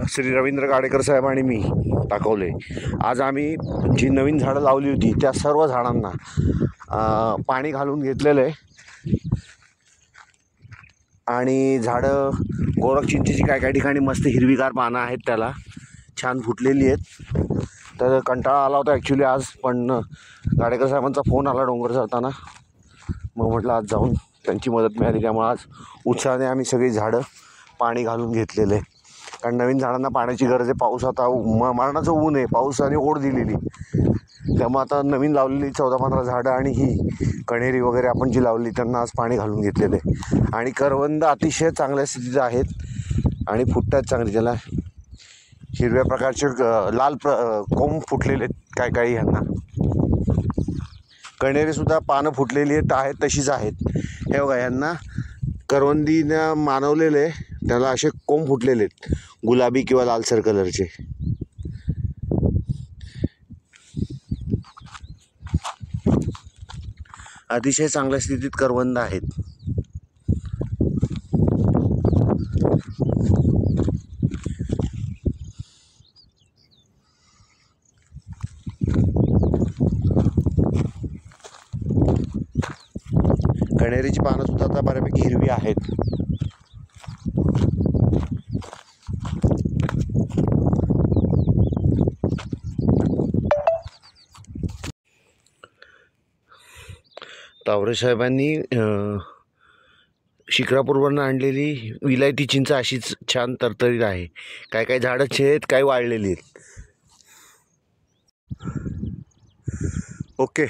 श्री रवींद्र गाडेकर साहेब आणि मी टाकवले. आज आम्ही जी नवीन झाडं लावली होती त्या सर्व झाडांना पाणी घालून घेतलेलं आहे. आणि झाडं गोरखचिंचेची काय ठिकाणी मस्त हिरवीगार पानं आहेत, त्याला छान फुटलेली आहेत. तर कंटाळा आला होता ॲक्च्युली आज, पण गाडेकर साहेबांचा फोन आला डोंगर चढताना. मग म्हटलं आज जाऊन त्यांची मदत मिळाली, त्यामुळे आज उत्साहाने आम्ही सगळी झाडं पाणी घालून घेतलेलं आहे. कारण नवीन झाडांना पाण्याची गरज आहे. पाऊस आता मरणाचं ऊन आहे, पावसाने ओढ दिलेली. त्यामुळे आता नवीन लावलेली 14-15 झाडं आणि ही कण्हेरी वगैरे आपण जी लावली त्यांना आज पाणी घालून घेतलेलं आहे. आणि करवंद अतिशय चांगल्या स्थितीत आहेत आणि फुटतात चांगली. त्याला हिरव्या प्रकारचे लाल कोंब फुटलेले आहेत काही ह्यांना. कण्हेरीसुद्धा पानं फुटलेली आहेत तशीच आहेत. हे बघा, ह्यांना करवंदीनं मानवलेले, त्याला असे कोंब फुटलेले आहेत गुलाबी किंवा लालसर कलरचे. अतिशय चांगल्या स्थितीत करवंद आहेत. कण्हेरीची पानं सुद्धा आता बऱ्यापैकी हिरवी आहेत. तावरे साहेबांनी शिक्रापूरवरून आणलेली विलायती चिंच अशीच छान तरतरीत आहे. काही झाडं आहेत, काही वाळलेली आहेत. ओके.